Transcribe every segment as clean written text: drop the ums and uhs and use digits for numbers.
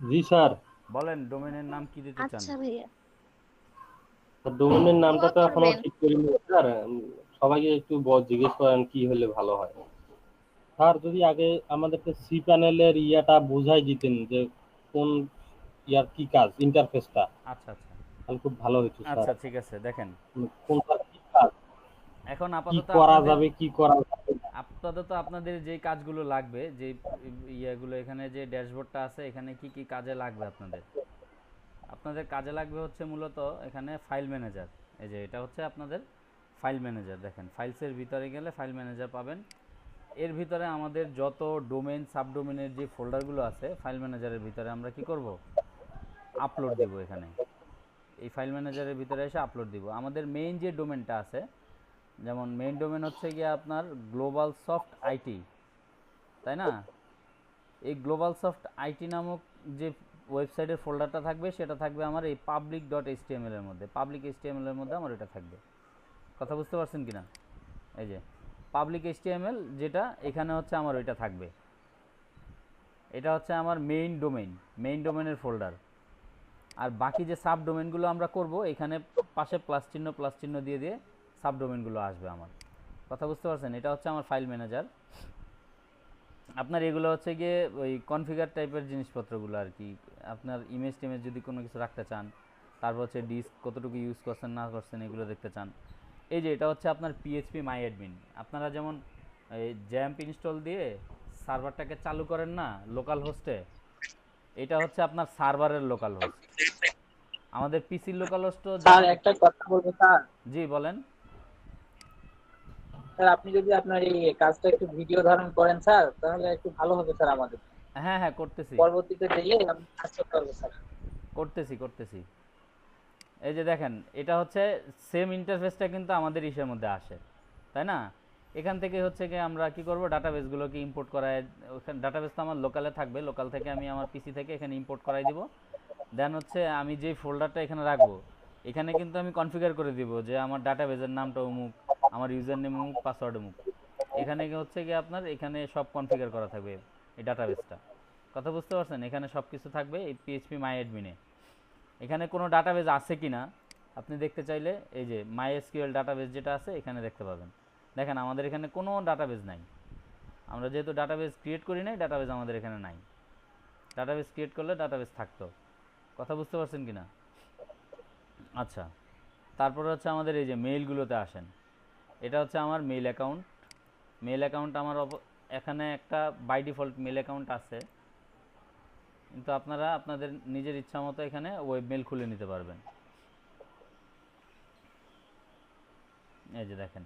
জি sir. বলেন ডোমেনের নাম কি দিতে চান? আচ্ছা ভাইয়া। ডোমেনের নামটা দোয়া তো এখনো করবেন। ঠিক করিনি স্যার। সবাইকে একটু জিজ্ঞেস করেন কি হলে ভালো হয়। স্যার যদি আগে আমাদেরকে সি প্যানেলের ইয়াটা বুঝাই দিতেন যে কোন ইয়ার কি কাজ, ইন্টারফেসটা, আচ্ছা আচ্ছা তাহলে খুব ভালো হতো স্যার। আচ্ছা, ঠিক আছে দেখেন। কোনটা কি কাজ, এখন কি আপাতত করা আপনাদের যাবে কি করা যাবে না। যে কাজগুলো লাগবে, যে ইয়েগুলো এখানে যে ড্যাশবোর্ডটা আছে, এখানে কি কি কাজে লাগবে আপনাদের? আপনাদের কাজে লাগবে হচ্ছে মূলত এখানে ফাইল ম্যানেজার। এই যে এটা হচ্ছে আপনাদের ফাইল ম্যানেজার। দেখেন ফাইলসের ভিতরে গেলে ফাইল ম্যানেজার পাবেন। এর ভিতরে আমাদের যত ডোমেন সাবডোমেনের যে ফোল্ডারগুলো আছে ফাইল ম্যানেজারের ভিতরে আমরা কি করব, আপলোড দিব এখানে। এই ফাইল ম্যানেজারের ভিতরে এসে আপলোড দিব আমাদের মেইন যে ডোমেনটা আছে। যেমন মেইন ডোমেন হচ্ছে গিয়ে আপনার গ্লোবাল সফট আইটি, তাই না? এই গ্লোবাল সফট আইটি নামক যে ওয়েবসাইটের ফোল্ডারটা থাকবে সেটা থাকবে আমার এই পাবলিক ডট এইচটিএমএল এর মধ্যে। পাবলিক এইচটিএমএল এর মধ্যে আমার এটা থাকবে। কথা বুঝতে পারছেন কিনা? এই যে পাবলিক এইচটিএমএল যেটা, এখানে হচ্ছে আমার ওইটা থাকবে। এটা হচ্ছে আমার মেইন ডোমেইন, মেইন ডোমেনের ফোল্ডার। আর বাকি যে সাব ডোমেনগুলো আমরা করব, এখানে পাশে প্লাস চিহ্ন দিয়ে দিয়ে সাব ডোমেনগুলো আসবে আমার। কথা বুঝতে পারছেন? এটা হচ্ছে আমার ফাইল ম্যানেজার। আপনার এগুলো হচ্ছে গিয়ে ওই কনফিগার টাইপের জিনিসপত্রগুলো আর কি। আপনার ইমেজ টিমেজ যদি কোনো কিছু রাখতে চান, তারপর হচ্ছে ডিস্ক কতটুকু ইউজ করছেন না করছেন এগুলো দেখতে চান। এই যে এটা হচ্ছে আপনার পিএইচপি মাই অ্যাডমিন। আপনারা যেমন এই জ্যাম্প ইনস্টল দিয়ে সার্ভারটাকে চালু করেন না লোকাল হোস্টে, এটা হচ্ছে আপনার সার্ভারের লোকাল হোস্ট। আমাদের পিসির লোকাল হোস্টও স্যার যেমন। একটা কথা বলবো স্যার। জি বলেন। স্যার আপনি যদি আপনার এই কাজটা একটু ভিডিও ধারণ করেন স্যার, তাহলে একটু ভালো হবে স্যার আমাদের। হ্যাঁ হ্যাঁ করতেছি পরবর্তীতে দিলে আমি কাজ করতে পারবো স্যার। করতেছি করতেছি। এই যে দেখেন এটা হচ্ছে সেম ইন্টারফেসটা কিন্তু আমাদের ইসের মধ্যে আসে, তাই না? এখান থেকে হচ্ছে কি আমরা কি করব, ডাটাবেসগুলোকে ইম্পোর্ট করায়। ওখানে ডাটাবেস তো আমার লোকালে থাকবে, লোকাল থেকে আমি আমার পিসি থেকে এখানে ইম্পোর্ট করাই দিব। দেন হচ্ছে আমি যে ফোল্ডারটা এখানে রাখবো, এখানে কিন্তু আমি কনফিগার করে দিব যে আমার ডাটাবেসের নামটা অমুক, আমার ইউজার নেম অমুক, পাসওয়ার্ড অমুক। এখানে হচ্ছে কি আপনার এখানে সব কনফিগার করা থাকবে এই ডাটাবেসটা। কথা বুঝতে পারছেন? এখানে সব কিছু থাকবে এই পিএইচপি মাই অ্যাডমিনে। এখানে কোনো ডাটাবেস আছে কি না আপনি দেখতে চাইলে এই যে মাই এসকিউএল ডাটাবেস যেটা আছে এখানে দেখতে পাবেন। দেখেন আমাদের এখানে কোনো ডাটাবেস নাই। আমরা যেহেতু ডাটাবেস ক্রিয়েট করি নাই, ডাটাবেস আমাদের এখানে নাই। ডাটাবেস ক্রিয়েট করলে ডাটাবেস থাকতো। কথা বুঝতে পারছেন কি না? আচ্ছা, তারপরে হচ্ছে আমাদের এই যে মেইলগুলোতে আসেন। এটা হচ্ছে আমার মেইল অ্যাকাউন্ট। মেইল অ্যাকাউন্ট আমার এখানে একটা বাই ডিফল্ট মেইল অ্যাকাউন্ট আছে, কিন্তু আপনারা আপনাদের নিজের ইচ্ছা মতো এখানে ওয়েব মেইল খুলে নিতে পারবেন। এই যে দেখেন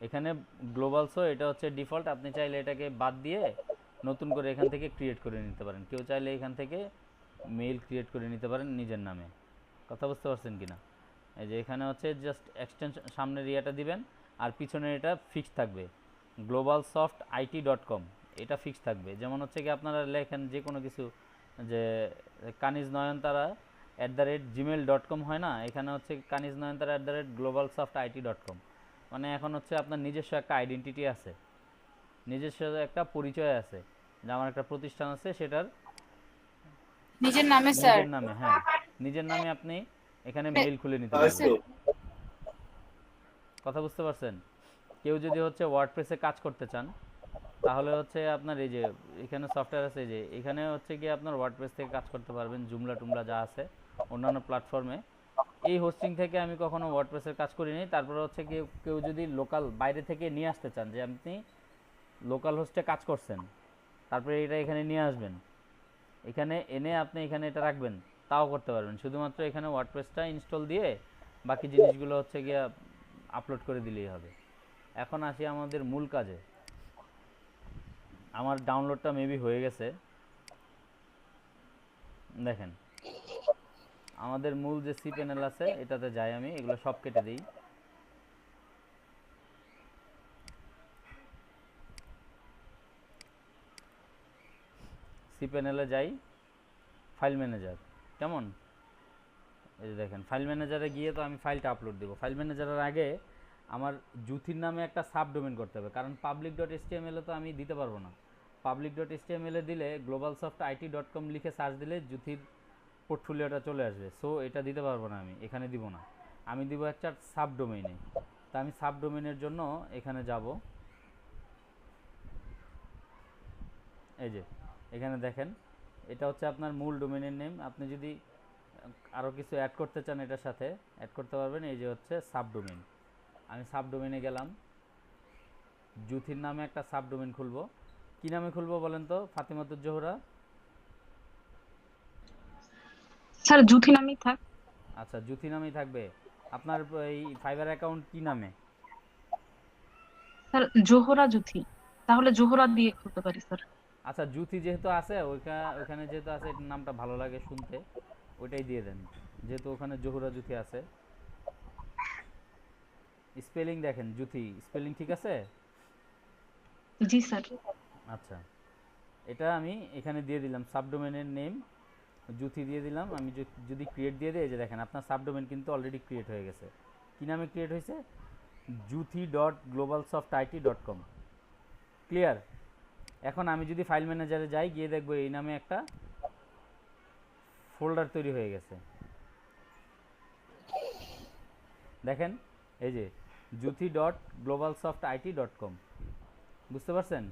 এখানে গ্লোবালসও এটা হচ্ছে ডিফল্ট। আপনি চাইলে এটাকে বাদ দিয়ে নতুন করে এখান থেকে ক্রিয়েট করে নিতে পারেন। কেউ চাইলে এখান থেকে মেইল ক্রিয়েট করে নিতে পারেন নিজের নামে। কথা বুঝতে পারছেন কি না? এই যে এখানে হচ্ছে জাস্ট এক্সটেনশন সামনের ইয়েটা দিবেন, আর পিছনের এটা ফিক্সড থাকবে গ্লোবাল সফট আইটি ডট কম। এটা ফিক্সড থাকবে। যেমন হচ্ছে কি আপনারা লেখেন যে কোনো কিছু, যে কানিজ নয়নতারা @gmail.com হয় না, এখানে হচ্ছে Kaniz Nayantara global soft IT dot com. মানে এখন হচ্ছে আপনার নিজস্ব একটা আইডেন্টিটি আছে, নিজস্ব একটা পরিচয় আছে, যে আমার একটা প্রতিষ্ঠান আছে সেটার নিজের নামে স্যার। নিজের নামে। হ্যাঁ, নিজের নামে আপনি এখানে মেইল খুলে নিতে পারবেন। স্যার, কথা বুঝতে পারছেন? কেউ যদি হচ্ছে ওয়ার্ডপ্রেসে কাজ করতে চান, তাহলে হচ্ছে আপনার এই যে এখানে সফটওয়্যার আছে, যে এখানে হচ্ছে গিয়ে আপনার ওয়ার্ডপ্রেস থেকে কাজ করতে পারবেন, জুমলা টুমলা যা আছে অন্যান্য প্ল্যাটফর্মে। এই হোস্টিং থেকে আমি কখনো ওয়ার্ডপ্রেসের কাজ করিনি। তারপরে হচ্ছে কেউ কেউ যদি লোকাল বাইরে থেকে নিয়ে আসতে চান, যে আপনি লোকাল হোস্টে কাজ করছেন, তারপরে এটা এখানে নিয়ে আসবেন, এখানে এনে আপনি এখানে এটা রাখবেন, তাও করতে পারবেন। শুধুমাত্র এখানে ওয়ার্ডপ্রেসটা ইনস্টল দিয়ে বাকি জিনিসগুলো হচ্ছে গিয়ে আপলোড করে দিলেই হবে। এখন আসি আমাদের মূল কাজে। আমার ডাউনলোডটা মেবি হয়ে গেছে। দেখেন আমাদের মূল যে সি প্যানেল আছে এটাতে যাই, আমি এগুলো সব কেটে দিই। সি প্যানেলে যাই, ফাইল ম্যানেজার কেমন। এই যে দেখেন ফাইল ম্যানেজারে গিয়ে তো আমি ফাইলটা আপলোড দেবো। ফাইল ম্যানেজারের আগে আমার জুথির নামে একটা সাব ডোমেন করতে হবে, কারণ পাবলিক ডট এসটিএমএল তো আমি দিতে পারবো না। public.html এ দিলে globalsoftit.com লিখে সার্চ দিলে জুথির পোর্টফোলিওটা চলে আসবে। সো এটা দিতে পারবো না, আমি এখানে দিব না, আমি দিব একটা সাবডোমেইনে। তা আমি সাবডোমেইনের জন্য এখানে যাব, এই যে এখানে দেখেন এটা হচ্ছে আপনার মূল ডোমেইনের নেম। আপনি যদি আরও কিছু অ্যাড করতে চান এটার সাথে অ্যাড করতে পারবেন। এই যে হচ্ছে সাবডোমেইন, আমি সাবডোমেইনে গেলাম, জুথির নামে একটা সাবডোমেইন খুলবো। কি নামে খুলবো বলেন তো ফাতিমাতুজ জোহরা? স্যার জুথি নামেই থাক। আচ্ছা, জুথি নামেই থাকবে। আপনার এই ফাইবার অ্যাকাউন্ট কি নামে? স্যার জোহরা জুথি, তাহলে জোহরা দিয়ে খুলতে পারি স্যার। আচ্ছা, জুথি যেহেতু আছে ওইখানে যেহেতু আছে, এটার নামটা ভালো লাগে শুনতে, ওইটাই দিয়ে দেন, যেহেতু ওখানে জোহরা জুথি আছে। স্পেলিং দেখেন, জুথি স্পেলিং ঠিক আছে? জি স্যার। আচ্ছা, এটা আমি এখানে দিয়ে দিলাম সাবডোমেনের নেম, জুথি দিয়ে দিলাম। আমি যদি ক্রিয়েট দিয়ে দিই, এই যে দেখেন আপনার সাবডোমেন কিন্তু অলরেডি ক্রিয়েট হয়ে গেছে। কী নামে ক্রিয়েট হয়েছে? juthi.globalsoftit.com। ক্লিয়ার? এখন আমি যদি ফাইল ম্যানেজারে যাই, গিয়ে দেখবো এই নামে একটা ফোল্ডার তৈরি হয়ে গেছে। দেখেন এই যে juthi.globalsoftit.com, বুঝতে পারছেন?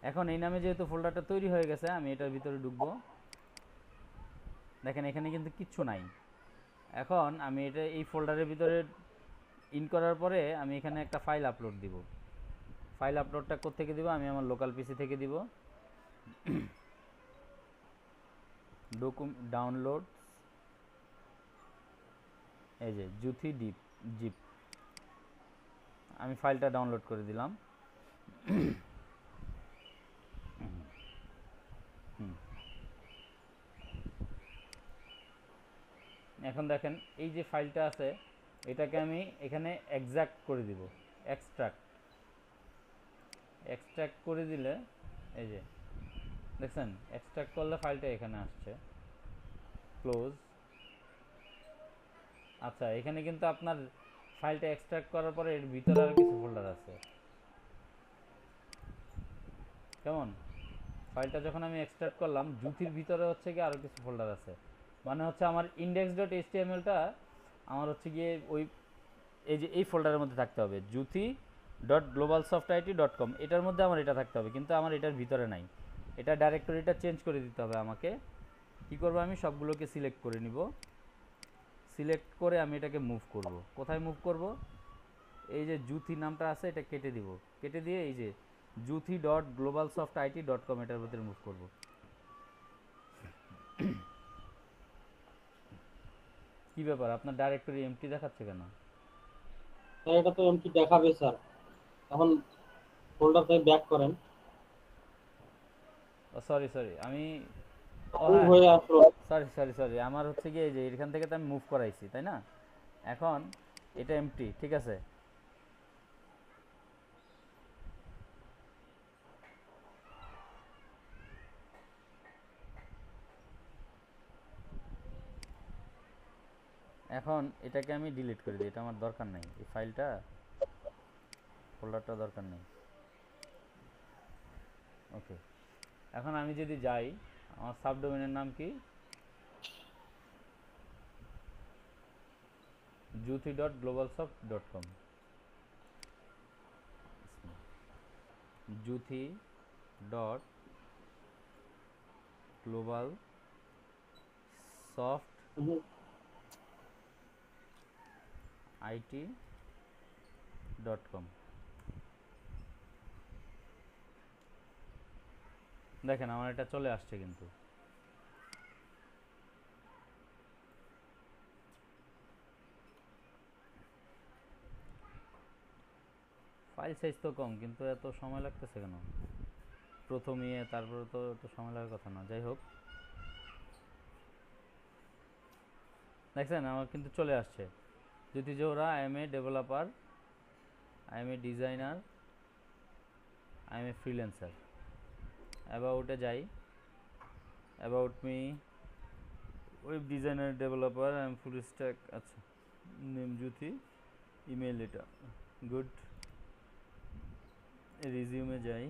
এখন এই নামে যেহেতু ফোল্ডারটা তৈরি হয়ে গেছে, আমি এটার ভিতরে ঢুকবো। দেখেন এখানে কিন্তু কিচ্ছু নাই। এখন আমি এটা এই ফোল্ডারের ভিতরে ইন করার পরে আমি এখানে একটা ফাইল আপলোড দিব। ফাইল আপলোডটা কোত্থেকে দিব? আমি আমার লোকাল পিসি থেকে দিব। ডাউনলোড, এই যে জুথি জিপ, আমি ফাইলটা ডাউনলোড করে দিলাম। এখন দেখেন এই যে ফাইলটা আছে, এটাকে আমি এখানে এক্সট্রাক্ট করে দিব। এক্সট্রাক্ট করে দিলে এই যে দেখছেন, এক্সট্রাক্ট করলে ফাইলটা এখানে আসছে। ক্লোজ। আচ্ছা, এখানে কিন্তু আপনার ফাইলটা এক্সট্রাক্ট করার পরে এর ভিতরে আরও কিছু ফোল্ডার আছে। কেমন? ফাইলটা যখন আমি এক্সট্রাক্ট করলাম, জুথির ভিতরে হচ্ছে গিয়ে আরও কিছু ফোল্ডার আছে। মানে হচ্ছে আমার index.htmlটা আমার হচ্ছে গিয়ে ওই এই যে এই ফোল্ডারের মধ্যে থাকতে হবে, juthi.globalsoftit.com, এটার মধ্যে আমার এটা থাকতে হবে, কিন্তু আমার এটার ভিতরে নাই। এটা ডাইরেক্টরিটা চেঞ্জ করে দিতে হবে আমাকে। কি করব? আমি সবগুলোকে সিলেক্ট করে নিব। সিলেক্ট করে আমি এটাকে মুভ করব। কোথায় মুভ করব? এই যে জুথি নামটা আছে, এটা কেটে দিব। কেটে দিয়ে এই যে juthi.globalsoftit.com এটার ভিতরে মুভ করব। কি ব্যাপার, আপনার ডাইরেক্টরি এমটি দেখাচ্ছে কেন? স্যার এটা তো এমটি দেখাবে স্যার। এখন ফোল্ডার থেকে ব্যাক করেন। ও সরি আমি মুভ হয়ে আসলো। সরি আমার হচ্ছে গিয়ে এই যে এখান থেকে তো আমি মুভ করাইছি, তাই না? এখন এটা এমটি, ঠিক আছে। এখন এটাকে আমি ডিলিট করে দিই, এটা আমার দরকার নেই, এই ফাইলটা ফোল্ডারটা দরকার নেই। ওকে, এখন আমি যদি যাই, আমার সাবডোমেনের নাম কি? juthi.globalsoft.com। juthi.globalsoftit.com। দেখেন আমার এটা চলে আসছে, কিন্তু ফাইল সাইজ তো কম, কিন্তু এত সময় লাগতেছে কেন? প্রথম তারপরে তো এত সময় লাগার কথা না। যাই হোক, দেখছেন আমার কিন্তু চলে আসছে। Juthi Zohra, I am a developer, I am a designer, I am a freelancer. অ্যাবাউটে যাই, about me, web designer, developer, I am full stack. আচ্ছা, নেম জুথি, ইমেল এটা, গুড। রিজিউমে যাই,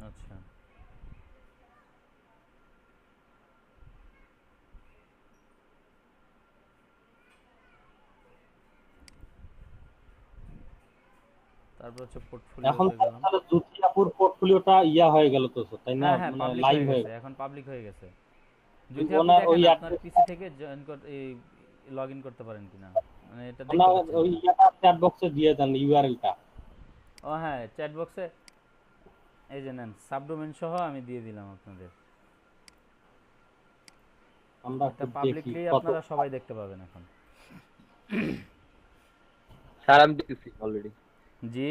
আচ্ছা, তারপর হচ্ছে এখন পোর্টফোলিওতে গেলাম। তাহলে জুতিয়াপুর পোর্টফোলিওটা ইয়া হয়ে গেল তো তাই না, হ্যাঁ হ্যাঁ, মানে পাবলিক লাইভ হয়ে হয়ে গেছে, গেল। এখন পাবলিক হয়ে গেছে। ওই যদি আপনি ওনার ওই দেখেন আপনার অ্যাড্রেস পিসি থেকে জয়েন এই লগ ইন করতে পারেন কিনা, মানে এটা দেখতে ওনার পাচ্ছেন ওই কিনা। ইয়াটা চ্যাট বক্সে দিয়ে দেন ইউআরএলটা। ও হ্যাঁ, চ্যাট বক্সে এই যে নেন, সাবডোমেন সহ আমি দিয়ে দিলাম আপনাদের। আমরা এটা একটু দেখি পাবলিকলি কত। আপনারা সবাই দেখতে পাবেন এখন। স্যার আমি দেখতেছি অলরেডি। জি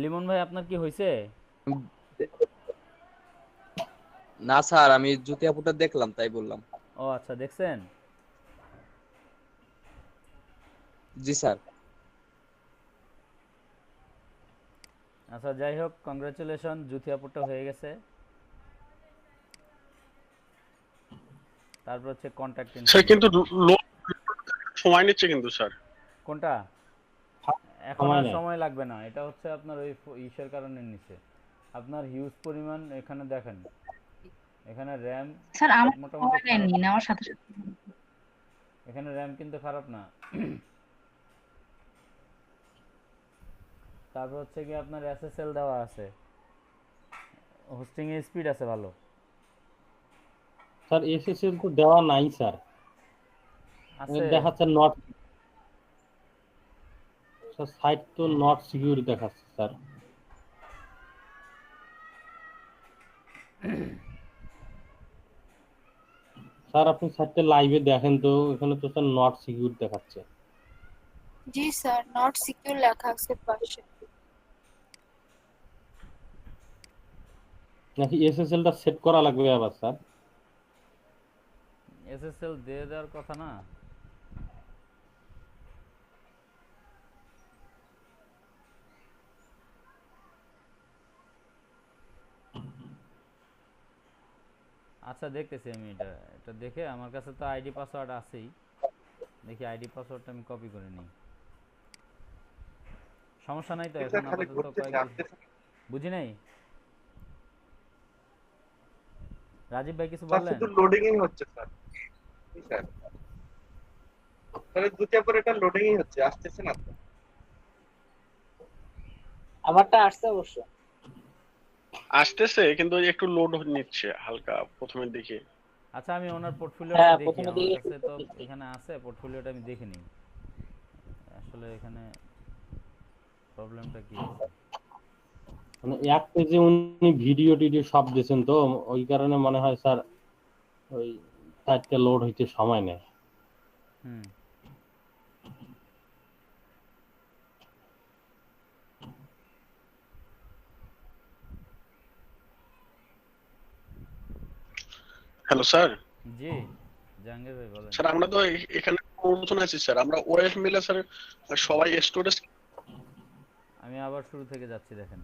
লিমন ভাই, আপনার কি হয়েছে? না স্যার, আমি জুতিয়াপুরটা দেখলাম তাই বললাম। ও আচ্ছা, দেখছেন। জি স্যার। আচ্ছা যাই হোক, কংগ্রাচুলেশন, জুথিয়াপুরটা হয়ে গেছে। তারপর হচ্ছে কন্ট্যাক্ট স্যার ইনফো। কিন্তু লোড সময় নিচ্ছে কিন্তু স্যার। কোনটা? এখন সময় আর নেই। সময় লাগবে না, এটা হচ্ছে আপনার ওই ইসের কারণে নিচ্ছে। আপনার হিউজ পরিমাণ এখানে দেখেন, এখানে র্যাম স্যার আমার মোটামুটি সময় খারাপ নেননি, না, নেওয়ার সাথে সাথে। এখানে র্যাম কিন্তু খারাপ না। তারপর হচ্ছে কি আপনার এসএসএল দেওয়া আছে, হোস্টিং এর স্পিড আছে ভালো। স্যার এসএসএল তো দেওয়া নাই স্যার, আছে। দেখাচ্ছে নট, স্যার সাইট তো নট সিকিউর দেখাচ্ছে স্যার। স্যার আপনি সাইটটা লাইভে দেখেন তো, এখানে তো স্যার নট সিকিউর দেখাচ্ছে। জি স্যার, নট সিকিউর লেখা আছে পাশে। নাকি এসএসএলটা সেট করা লাগবে আবার স্যার? এসএসএল দিয়ে দেওয়ার কথা না। আচ্ছা দেখতেছি আমি, এটা এটা দেখে, আমার কাছে তো আইডি পাসওয়ার্ড আছেই, দেখি আইডি পাসওয়ার্ডটা আমি কপি করে নিই। সমস্যা নাই তো, এখন আপাতত কয়েকদিন। বুঝি নাই, রাজীব ভাই কিছু বললেন? শুধু লোডিংই হচ্ছে স্যার। জি স্যার, তাহলে দুটিয়া পরে এটা লোডিংই হচ্ছে, আসতেছে না তো। আমারটা আসছে অবশ্য। আসতেছে কিন্তু একটু লোড নিচ্ছে হালকা প্রথমের দিকে। আচ্ছা আমি ওনার পোর্টফোলিওটা হ্যাঁ, দেখি, প্রথমে আমার দিকে কাছে তো এখানে আছে পোর্টফোলিওটা, আমি দেখে নিই আসলে এখানে প্রবলেমটা কি আছে। মানে এক পেজে উনি ভিডিও টিডিও সব দিয়েছেন তো, ওই কারণে মনে হয় স্যার ওই সাইটটা লোড হইতে সময় নেয়। হুম, হ্যালো স্যার। জি জাহাঙ্গীর ভাই বলেন। স্যার আমরা তো এখানে প্রমোশন আছি স্যার, আমরা ওয়েব মিলে স্যার সবাই স্টোরেজ। আমি আবার শুরু থেকে যাচ্ছি, দেখেন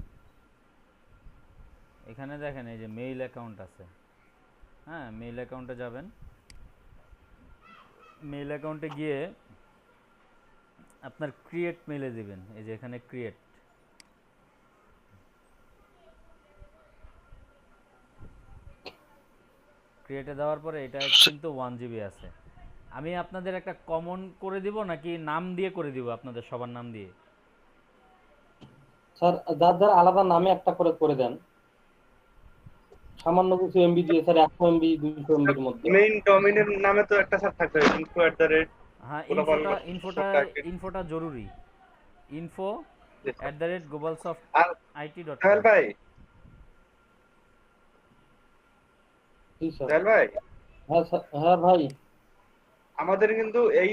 এখানে দেখেন এই যে মেইল অ্যাকাউন্ট আছে। হ্যাঁ, মেইল অ্যাকাউন্টে যাবেন, মেইল অ্যাকাউন্টে গিয়ে আপনার ক্রিয়েট মেইলে দিবেন, এই যে এখানে ক্রিয়েট। ক্রিয়েটে দেওয়ার পরে এটা কিন্তু 1 GB আছে। আমি আপনাদের একটা কমন করে দিব নাকি নাম দিয়ে করে দিব, আপনাদের সবার নাম দিয়ে? স্যার যার যার আলাদা নামে একটা করে করে দেন, সামান্য কিছু এমবি দিয়ে স্যার, 100 এমবি 200 এমবির মধ্যে। মেইন ডোমেইনের নামে তো একটা স্যার থাকবে, info@, হ্যাঁ, global ইনফোটা soft ইনফোটা জরুরি, আর info@globalsoftit.com। সোহেল ভাই, জি স্যার। সোহেল ভাই, হ্যাঁ স্যার, হ্যাঁ ভাই। আমাদের কিন্তু এই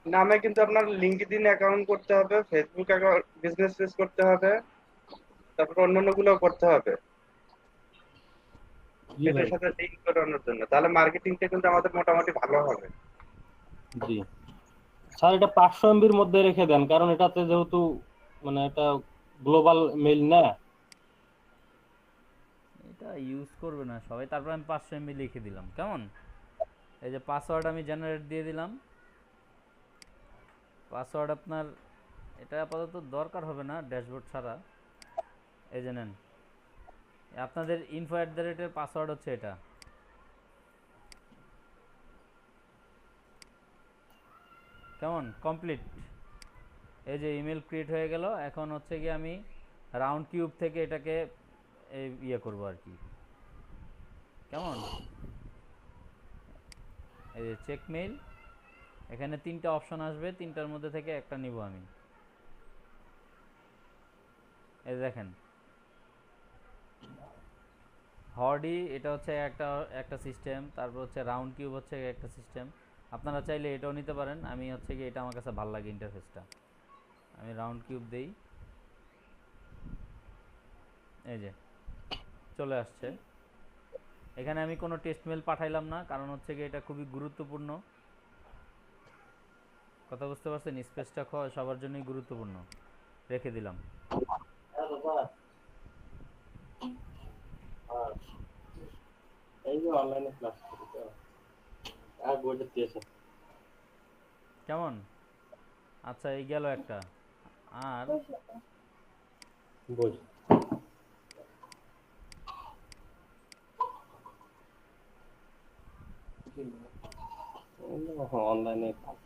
নামে কিন্তু আপনার লিঙ্কডইন অ্যাকাউন্ট করতে হবে, ফেসবুক অ্যাকাউন্ট, বিজনেস পেজ করতে হবে, তারপর অন্যান্য গুলো করতে হবে জি এটার ভাই। সাথে লিঙ্ক করানোর জন্য। তাহলে মার্কেটিংটা কিন্তু আমাদের মোটামুটি ভালো হবে। জি স্যার, এটা 500 এমবির মধ্যে রেখে দেন, কারণ এটাতে যেহেতু মানে এটা গ্লোবাল মেইল না। এটা ইউজ করবে না সবাই, তারপর আমি 500 MB লিখে দিলাম, কেমন? এই যে পাসওয়ার্ড আমি জেনারেট দিয়ে দিলাম। পাসওয়ার্ড আপনার এটা আপাতত দরকার হবে না ড্যাশবোর্ড ছাড়া। এই যে নেন, আপনাদের info@এর পাসওয়ার্ড হচ্ছে এটা। কেমন কমপ্লিট? এই যে ইমেল ক্রিয়েট হয়ে গেল। এখন হচ্ছে কি আমি রাউন্ড কিউব থেকে এটাকে ইয়ে করব আর কি। কেমন? এই যে চেক মেইল, এখানে 3টা অপশন আসবে, 3টার মধ্যে থেকে একটা নিব আমি। এই দেখেন হর্ডি এটা হচ্ছে একটা সিস্টেম, তারপর হচ্ছে রাউন্ড কিউব হচ্ছে একটা সিস্টেম। আপনারা চাইলে এটাও নিতে পারেন। আমি হচ্ছে কি এটা আমার কাছে ভালো লাগে ইন্টারফেসটা, আমি রাউন্ড কিউব দেই। এই যে চলে আসছে। এখানে আমি কোনো টেস্ট মেল পাঠাইলাম না, কারণ হচ্ছে কি এটা খুবই গুরুত্বপূর্ণ। কথা বুঝতে পারছেন? স্পেসটা সবার জন্যই গুরুত্বপূর্ণ, রেখে দিলাম। এই যে অনলাইনে ক্লাস করি তো, আর বইটা দিয়েছে। কেমন? আচ্ছা এই গেল একটা। আর বই অনলাইনে